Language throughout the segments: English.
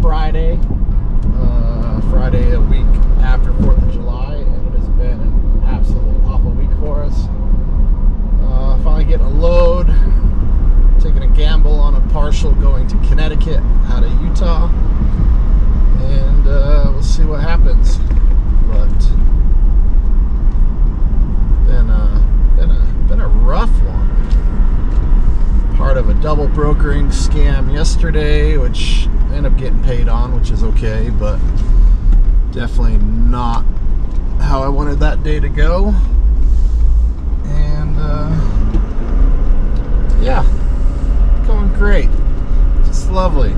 Friday. Friday a week after 4th of July, and it has been an absolutely awful week for us. Finally getting a load, taking a gamble on a partial going to Connecticut out of Utah, and we'll see what happens. But been a rough one. Part of a double brokering scam yesterday, which I ended up getting paid on, which is okay, but definitely not how I wanted that day to go. And yeah, going great, just lovely.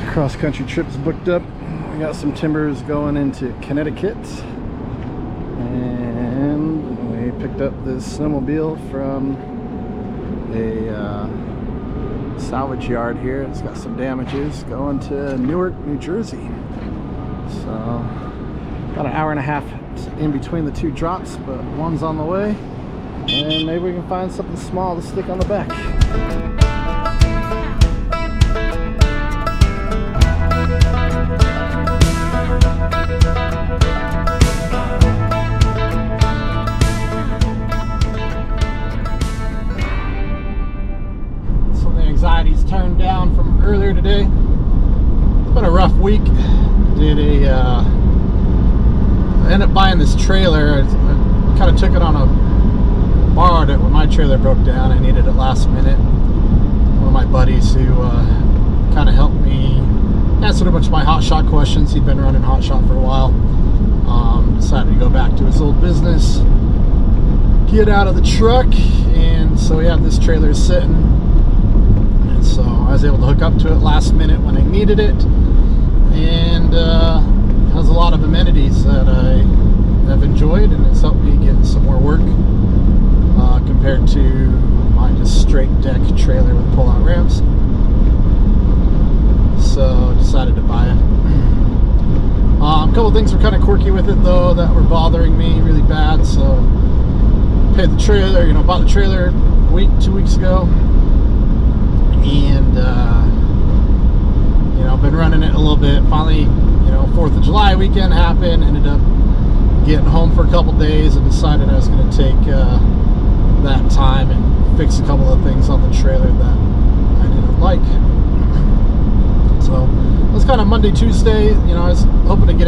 Cross-country trips booked up. We got some timbers going into Connecticut, and we picked up this snowmobile from a salvage yard here. It's got some damages, going to Newark, New Jersey. So about an hour and a half in between the two drops, but one's on the way, and maybe we can find something small to stick on the back. Anxiety's turned down from earlier today. It's been a rough week. I ended up buying this trailer. I kind of took it on borrowed it when my trailer broke down. I needed it last minute. One of my buddies who kind of helped me answer a bunch of my Hotshot questions. He'd been running Hotshot for a while. Decided to go back to his old business, get out of the truck, and so we had this trailer sitting. So I was able to hook up to it last minute when I needed it, and it has a lot of amenities that I have enjoyed, and it's helped me get some more work compared to my just straight deck trailer with pull-out ramps. So decided to buy it. A couple things were kind of quirky with it though that were bothering me really bad. So paid the trailer, bought the trailer 2 weeks ago. And been running it a little bit. Finally, 4th of July weekend happened. Ended up getting home for a couple days and decided I was going to take that time and fix a couple of things on the trailer that I didn't like. So it was kind of Monday, Tuesday. I was hoping to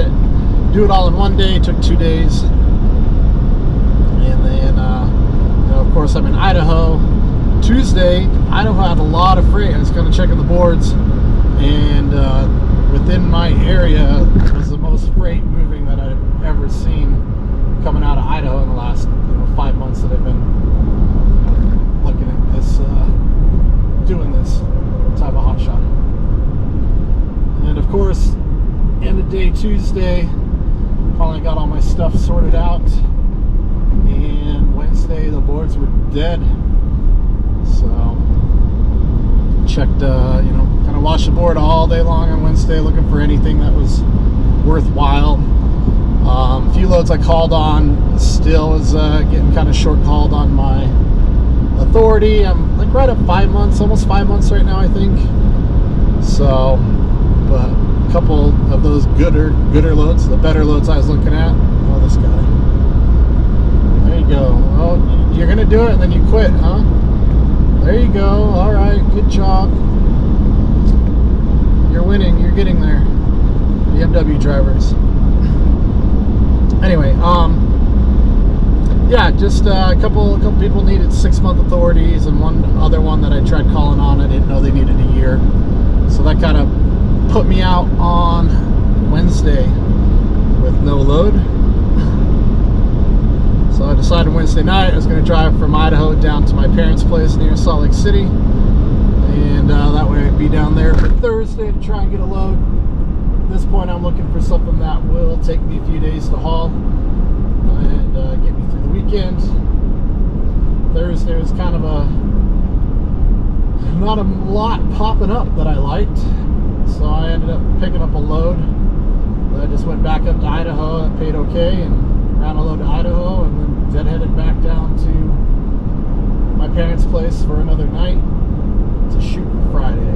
do it all in one day. It took 2 days, and then of course I'm in Idaho. Tuesday, Idaho had a lot of freight. I was kind of checking the boards, and within my area was the most freight moving that I've ever seen coming out of Idaho in the last 5 months that I've been looking at this, doing this type of Hotshot. And of course, end of day Tuesday, finally got all my stuff sorted out, and Wednesday the boards were dead. So checked, kind of watched the board all day long on Wednesday, looking for anything that was worthwhile. A few loads I called on, still is getting kind of short called on my authority. I'm like right at 5 months, almost 5 months right now, I think. So, but a couple of those gooder loads, the better loads I was looking at. Oh, this guy. There you go. Oh, you're gonna do it and then you quit, huh? There you go. All right, good job. You're winning. You're getting there. BMW drivers. Anyway, yeah, just a couple people needed 6-month authorities, and one other one that I tried calling on, I didn't know they needed a year. So that kind of put me out on Wednesday with no load. So I decided Wednesday night I was going to drive from Idaho down to my parents' place near Salt Lake City, and that way I'd be down there for Thursday to try and get a load. At this point I'm looking for something that will take me a few days to haul and get me through the weekend. Thursday was kind of not a lot popping up that I liked, so I ended up picking up a load. I just went back up to Idaho and paid okay, and ran a load to Idaho, and then dead-headed back down to my parents' place for another night to shoot for Friday.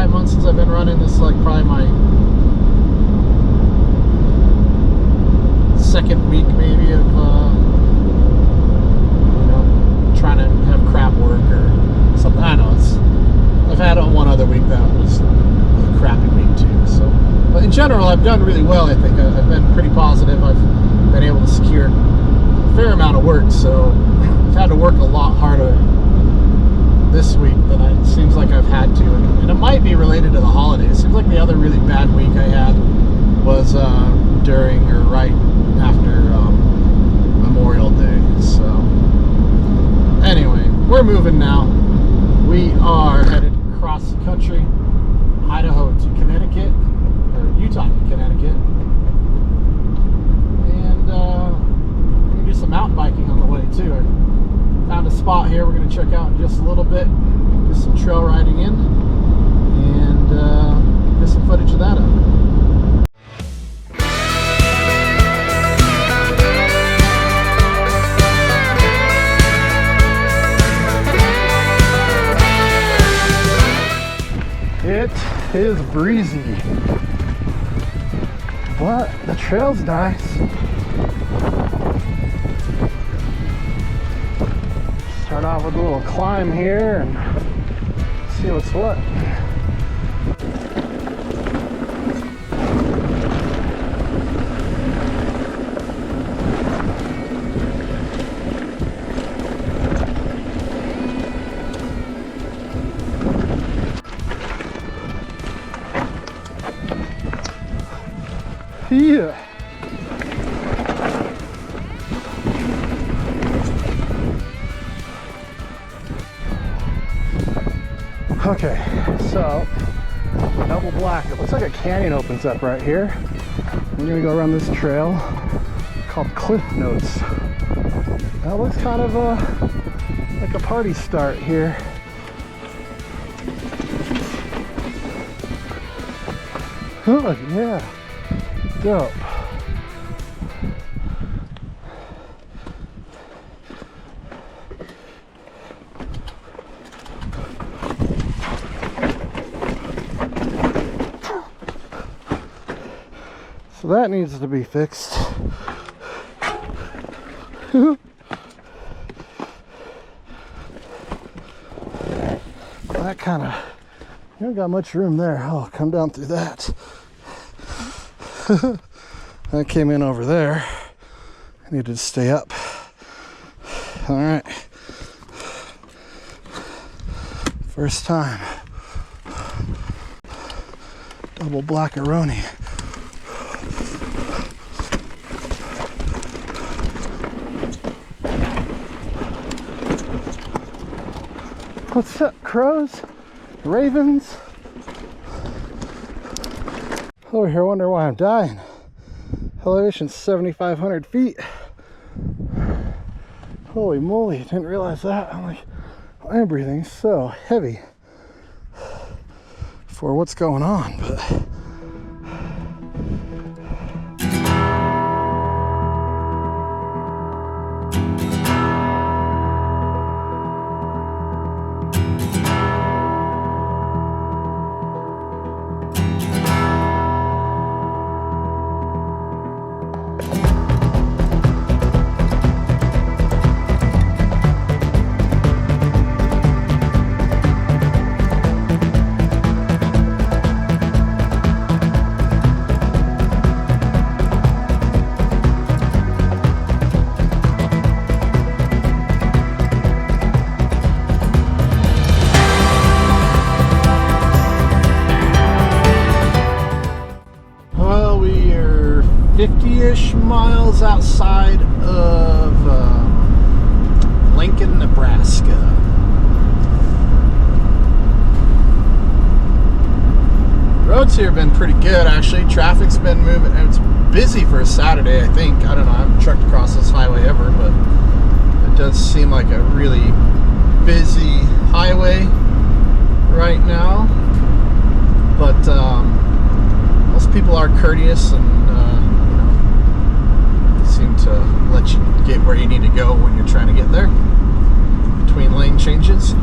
5 months since I've been running. This is like probably my second week maybe of you know, trying to have crap work or something. I know I've had one other week that was a crappy week too. So, but in general, I've done really well. I think I've been pretty positive. I've been able to secure a fair amount of work. So I've had to work a lot harder this week than it seems like I've had to, and it might be related to the holidays. It seems like the other really bad week I had was during or right after Memorial Day. So anyway, we're moving now. We are headed across the country, Idaho to Connecticut, or Utah to Connecticut, and we're gonna do some mountain biking on the way too. I found a spot here we're going to check out in just a little bit, get some trail riding in, and get some footage of that up. It is breezy, but the trail's nice. Start off with a little climb here and see what's what. Yeah. Okay, so double black. It looks like a canyon opens up right here. We're gonna go around this trail called Cliff Notes. That looks kind of like a party start here. Oh yeah, dope. So that needs to be fixed. That kind of, you don't got much room there. Oh, come down through that. That came in over there. I needed to stay up. All right. First time. Double blackaroni. What's up, crows? Ravens? Over here, wonder why I'm dying. Elevation's 7,500 feet. Holy moly, didn't realize that. I'm like, I'm breathing so heavy for what's going on, but well, we are 50-ish miles outside of Lincoln, Nebraska. Roads here have been pretty good, actually. Traffic's been moving. It's busy for a Saturday, I think. I don't know. I haven't trucked across this highway ever, but it does seem like a really busy highway right now. But most people are courteous and you know, seem to let you get where you need to go when you're trying to get there between lane changes.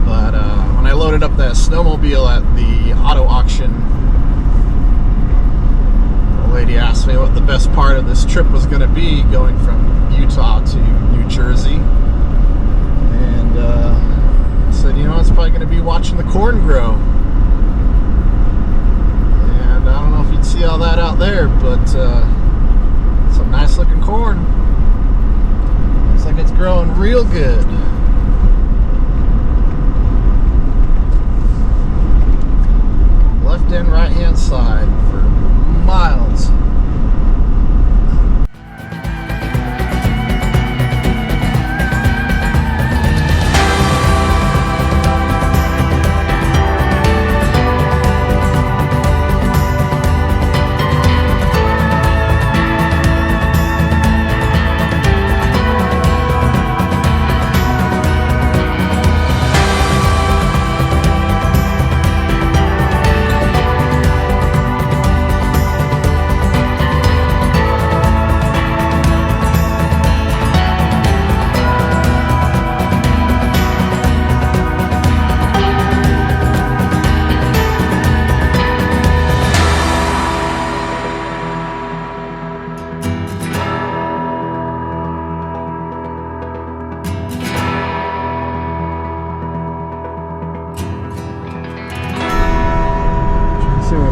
But when I load snowmobile at the auto auction. The lady asked me what the best part of this trip was going to be, going from Utah to New Jersey. And I said, you know, it's probably going to be watching the corn grow. And I don't know if you'd see all that out there, but some nice looking corn. Looks like it's growing real good. Left and right hand side for miles.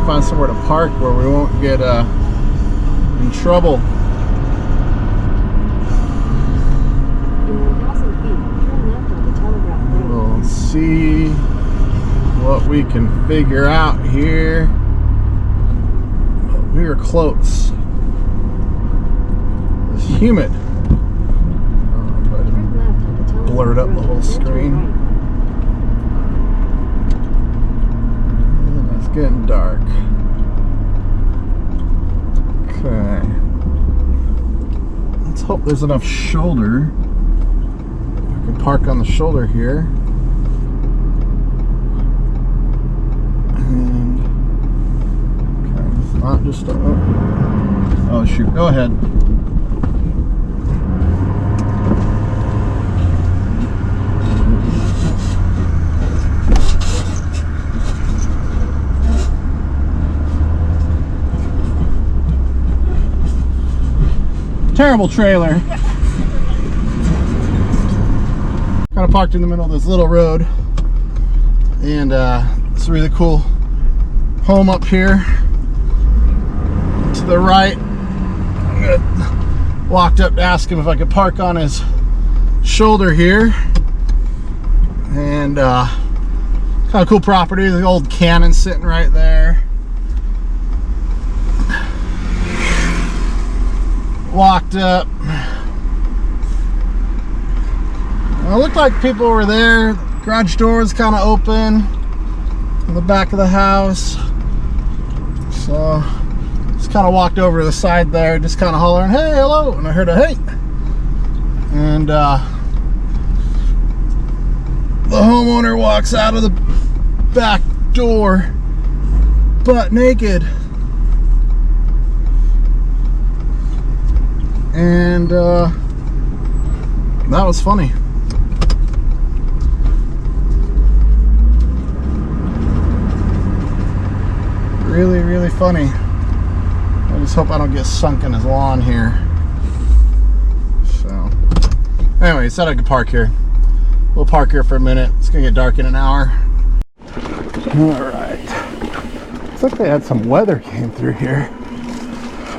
Find somewhere to park where we won't get in trouble. We'll see what we can figure out here. We are close. It's humid. Blurred up the whole screen. It's getting dark. Okay. Let's hope there's enough shoulder. I can park on the shoulder here. And okay, it's not just a, oh shoot, go ahead. Terrible trailer. Kind of parked in the middle of this little road, and it's a really cool home up here to the right. I walked up to ask him if I could park on his shoulder here, and kind of cool property. The old cannon sitting right there. Walked up. It looked like people were there. Garage door was kind of open in the back of the house. So just kind of walked over to the side there, just kind of hollering, hey, hello. And I heard a hey. And the homeowner walks out of the back door butt naked. And that was funny. Really, really funny. I just hope I don't get sunk in his lawn here. So, anyway, he said I could park here. We'll park here for a minute. It's gonna get dark in an hour. All right. Looks like they had some weather came through here.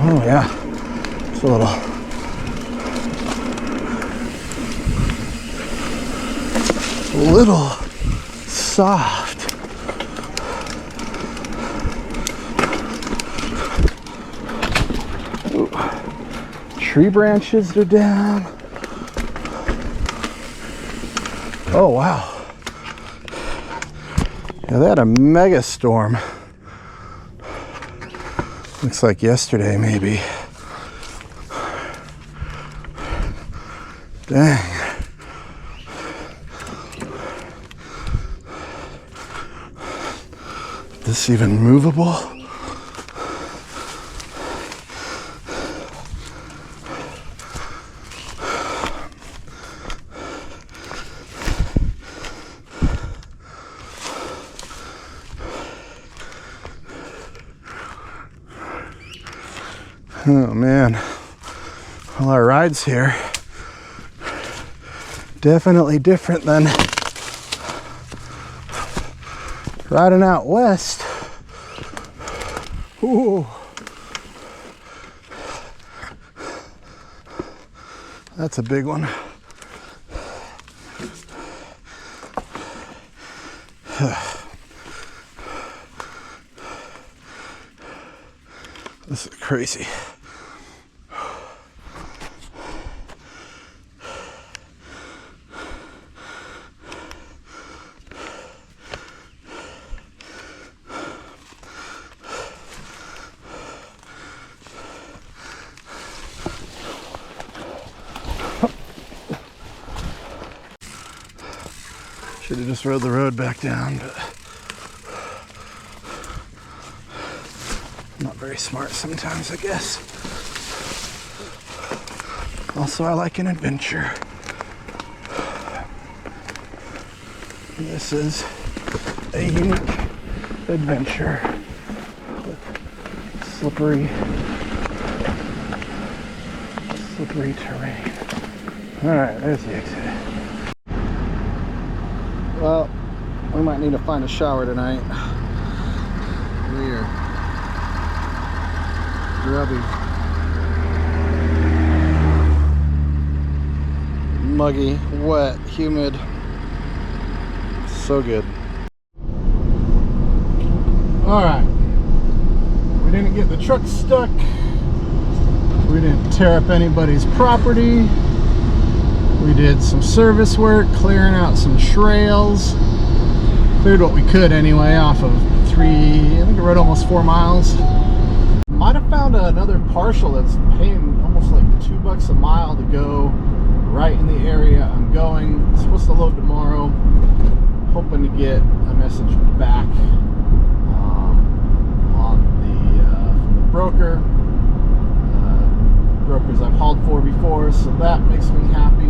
Oh yeah, it's a little soft. Ooh. Tree branches are down. Oh wow. Yeah, they had a mega storm. Looks like yesterday maybe. Dang. This even movable? Oh man, well, our rides here definitely different than riding out west. Ooh. That's a big one. This is crazy. Should have just rode the road back down, but not very smart sometimes, I guess. Also, I like an adventure. And this is a unique adventure with slippery terrain. All right, there's the exit. Well, we might need to find a shower tonight. We are grubby, muggy, wet, humid. So good. All right, we didn't get the truck stuck. We didn't tear up anybody's property. We did some service work, clearing out some trails. Cleared what we could anyway off of I think I rode almost 4 miles. Might have found another partial that's paying almost like $2 a mile to go right in the area I'm going. It's supposed to load tomorrow. Hoping to get a message back on the broker. Brokers I've hauled for before, so that makes me happy.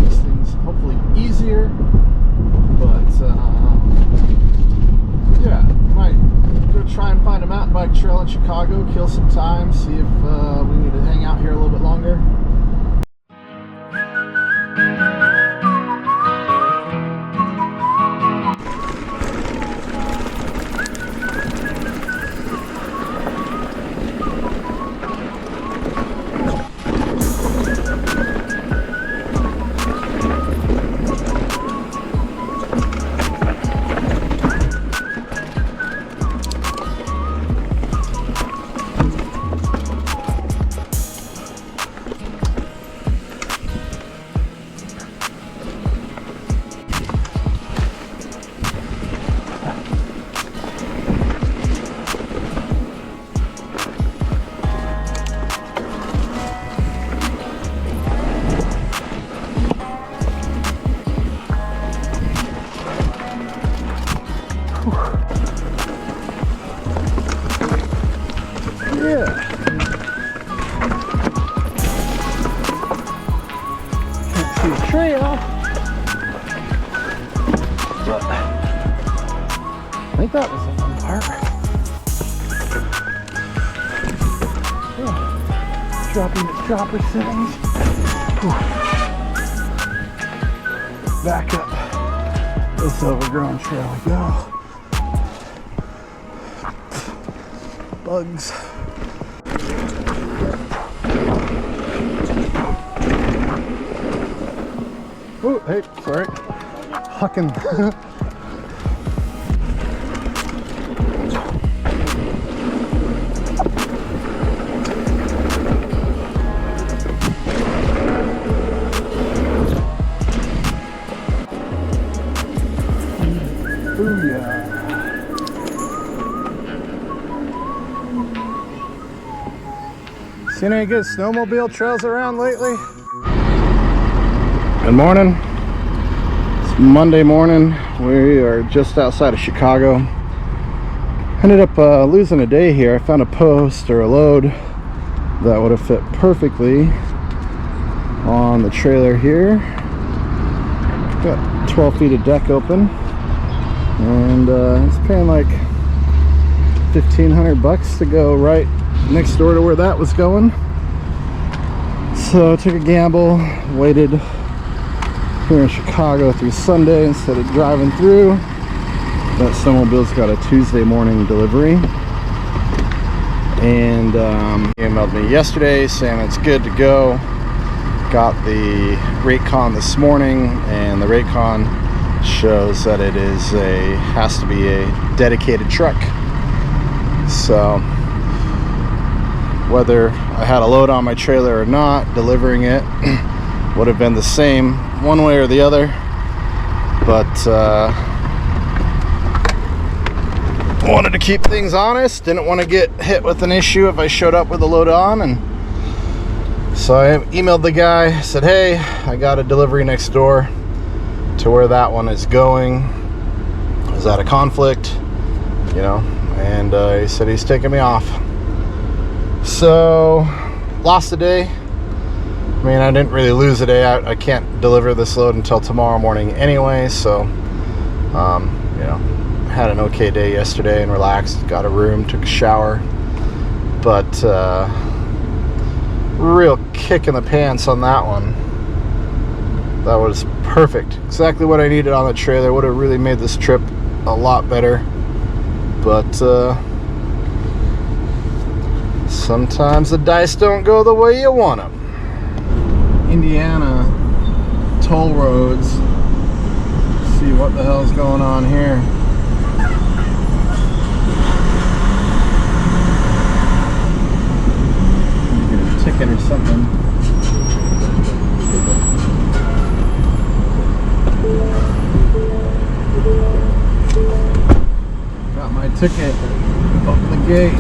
Makes things hopefully easier. But yeah, might go try and find a mountain bike trail in Chicago, kill some time, see if we need to hang out here a little bit longer. Trail, but I think that was the fun part. Oh, dropping the dropper settings. Back up this overgrown trail we go. Bugs. Oh, hey, sorry. Hucking. Booyah. Seen any good snowmobile trails around lately? Good morning. It's Monday morning. We are just outside of Chicago. Ended up losing a day here. I found a post or a load that would have fit perfectly on the trailer here. Got 12 feet of deck open, and it's paying like $1,500 to go right next door to where that was going. So I took a gamble, waited here in Chicago through Sunday instead of driving through. That snowmobile's got a Tuesday morning delivery. And he emailed me yesterday saying it's good to go. Got the Raycon this morning, and the Raycon shows that it is has to be a dedicated truck. So whether I had a load on my trailer or not, delivering it would have been the same one way or the other. But wanted to keep things honest, didn't want to get hit with an issue if I showed up with a load on. And so I emailed the guy, said, hey, I got a delivery next door to where that one is going. Is that a conflict? You know, and he said he's taking me off. So lost a day. I mean, I didn't really lose a day. I can't deliver this load until tomorrow morning anyway, so you know, had an okay day yesterday and relaxed, got a room, took a shower, but real kick in the pants on that one. That was perfect, exactly what I needed on the trailer. Would have really made this trip a lot better, but sometimes the dice don't go the way you want them. Indiana toll roads. Let's see what the hell's going on here. Get a ticket or something. Got my ticket up the gate.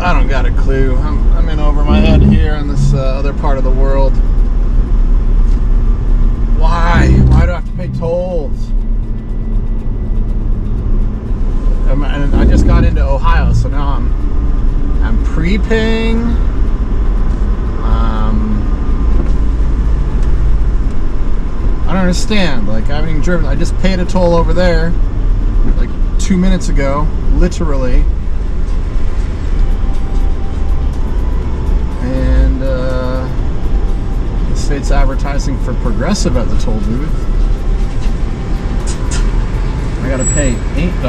I don't got a clue. I'm in over my head here in this other part of the world. Why do I have to pay tolls? And I just got into Ohio, so now I'm prepaying. I don't understand. Like, I haven't even driven. I just paid a toll over there like 2 minutes ago, literally. The state's advertising for Progressive at the toll booth. I gotta pay $8.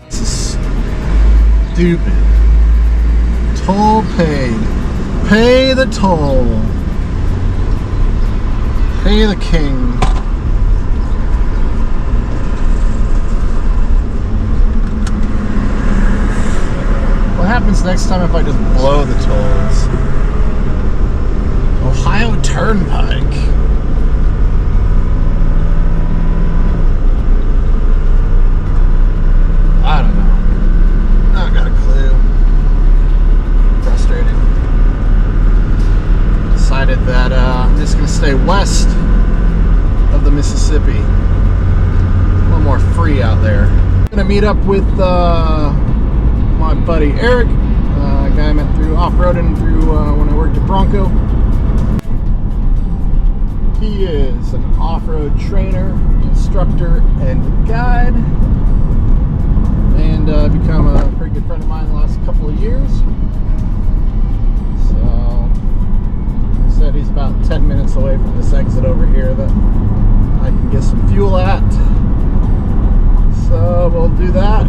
This is stupid. Toll paid. Pay the toll. Pay the king. What happens next time if I just blow the tolls? Ohio Turnpike. I don't know. I got a clue. Frustrating. Decided that I'm just going to stay west of the Mississippi. A little more free out there. I'm going to meet up with my buddy Eric, a guy I met through off-roading through when I worked at Bronco. He is an off-road trainer, instructor, and guide, and become a pretty good friend of mine the last couple of years. So he said he's about 10 minutes away from this exit over here that I can get some fuel at. So we'll do that.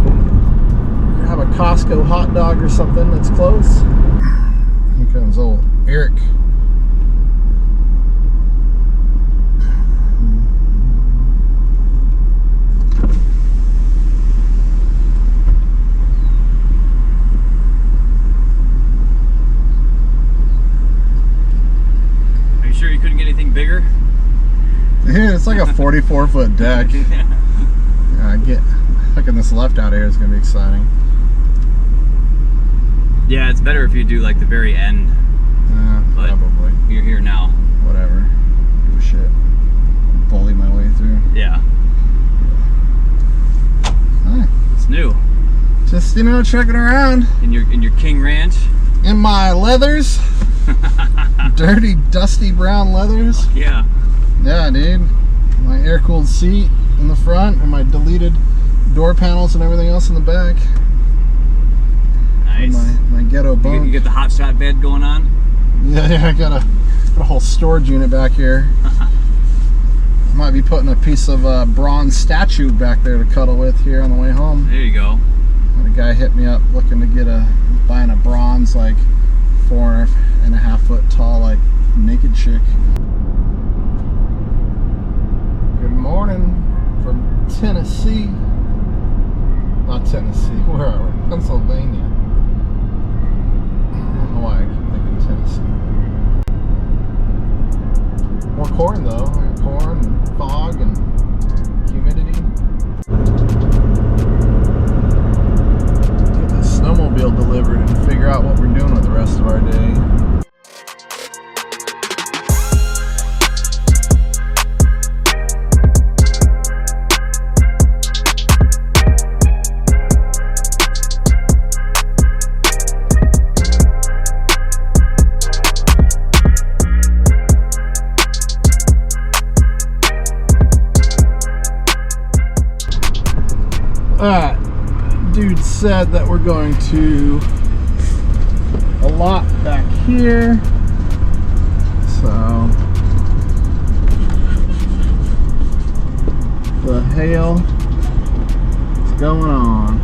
Have a Costco hot dog or something that's close. Here comes old Eric. Are you sure you couldn't get anything bigger? Yeah, it's like a 44-foot deck. Yeah. Looking this left out here is going to be exciting. Yeah, it's better if you do like the very end. But probably. You're here now. Whatever. Give a shit. Bully my way through. Yeah. Hi. It's new. Just, you know, checking around. In your King Ranch? In my leathers. Dirty, dusty brown leathers. Yeah. Yeah, dude. My air-cooled seat in the front and my deleted door panels and everything else in the back. Nice. My ghetto bunk. You get the Hotshot bed going on? Yeah, I got a whole storage unit back here. I might be putting a piece of bronze statue back there to cuddle with here on the way home. There you go. Had a guy hit me up looking to get buying a bronze, like 4.5 foot tall, like naked chick. Good morning from Tennessee. Not Tennessee, where are we? Pennsylvania. I don't know why I keep thinking Tennessee. More corn though. Corn and fog and humidity. Get this snowmobile delivered and figure out what we're doing with the rest of our day. Alright, dude said that we're going to a lot back here, so the hail is going on.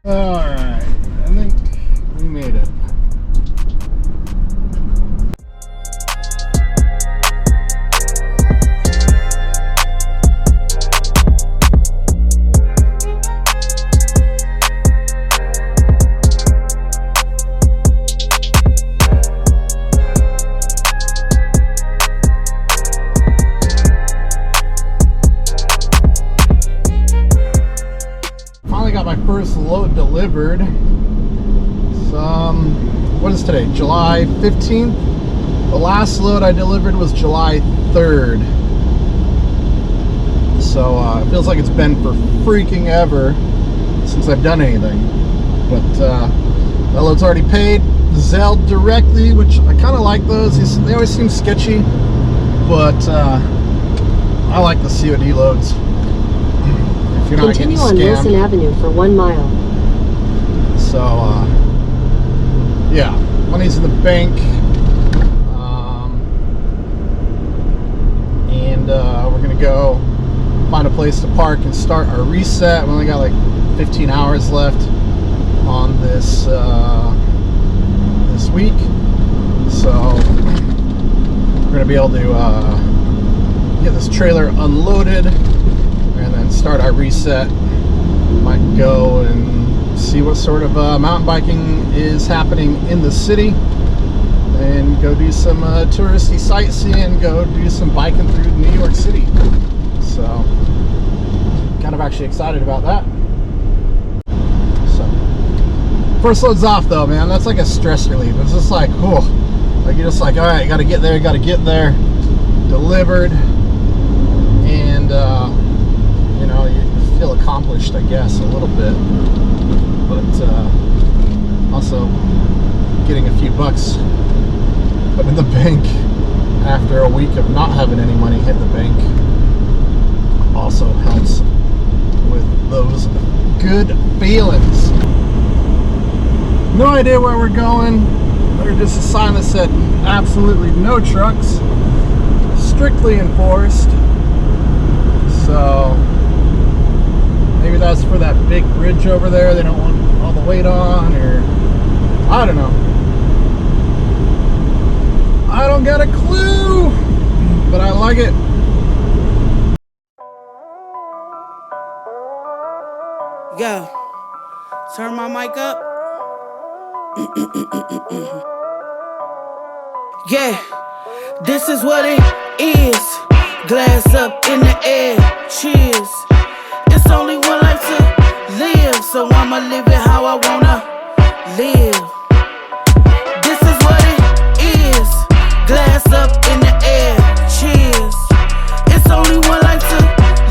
Alright, I think we made it. Got my first load delivered. What is today? July 15th. The last load I delivered was July 3rd. So it feels like it's been for freaking ever since I've done anything. But that load's already paid. Zelled directly, which I kind of like those. They always seem sketchy, but I like the COD loads. Continue on Wilson Avenue for 1 mile. So, yeah, money's in the bank, and we're gonna go find a place to park and start our reset. We only got like 15 hours left on this this week, so we're gonna be able to get this trailer unloaded and then start our reset. Might go and see what sort of mountain biking is happening in the city and go do some touristy sightseeing, go do some biking through New York City. So kind of actually excited about that. So first load's off though, man. That's like a stress relief. It's just like, whew, like you're just like, all right, you gotta get there, delivered, and you know, you feel accomplished, I guess, a little bit, but also getting a few bucks put in the bank after a week of not having any money hit the bank also helps with those good feelings. No idea where we're going. There's just a sign that said absolutely no trucks. strictly enforced. So maybe that's for that big bridge over there. They don't want all the weight on, or I don't know. I don't got a clue, but I like it. Yo, turn my mic up. Yeah, this is what it is. Glass up in the air, cheers. It's only one life to live, so I'ma live it how I wanna live. This is what it is. Glass up in the air, cheers. It's only one life to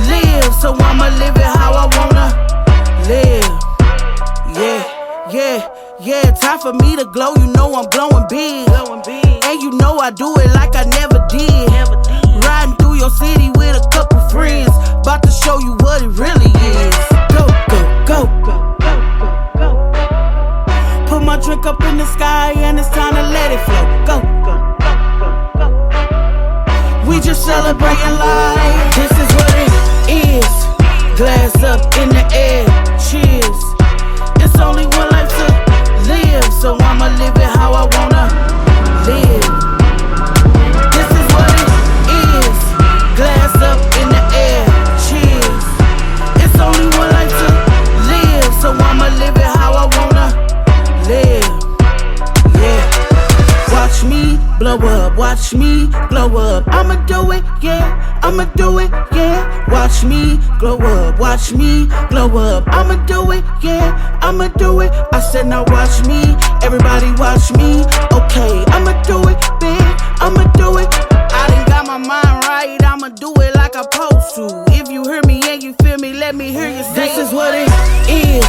live, so I'ma live it how I wanna live. Yeah, time for me to glow, you know I'm glowing big. And you know I do it like I never did. Riding through your city with a couple friends, about to show you what it really is. Go, go, go, go. Put my drink up in the sky and it's time to let it flow. Go, go, go, go. We just celebrating life. This is what it is. Glass up in the air, cheers. It's only one life to live, so I'ma live it how I wanna live. This is what it is. Glass up in the air, cheers. It's only one life to live, so I'ma live it how I wanna live. Yeah. Watch me blow up, watch me glow up. I'ma do it, yeah. I'ma do it, yeah. Watch me glow up, watch me glow up. I'ma do it, yeah. I'ma do it. I said now watch me, everybody watch me. Okay, I'ma do it, big. I'ma do it. I done got my mind right. I'ma do it like I'm supposed to. If you hear me and you feel me, let me hear you say. This is what it is.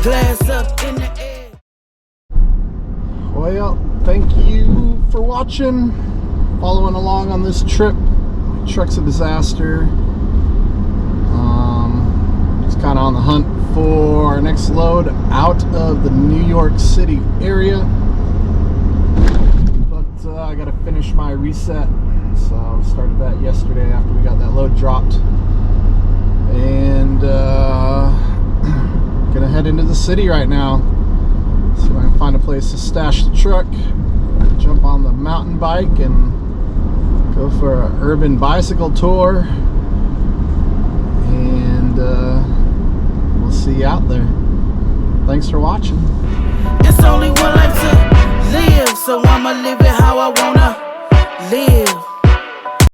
Glass up in the air. Well, thank you for watching, following along on this trip. Truck's a disaster. Just kind of on the hunt for our next load out of the New York City area. But I got to finish my reset, so I started that yesterday after we got that load dropped. And gonna head into the city right now. See if I can find a place to stash the truck, jump on the mountain bike, and go for an urban bicycle tour. And we'll see you out there. Thanks for watching. It's only one life to live, so I'ma live it how I wanna live.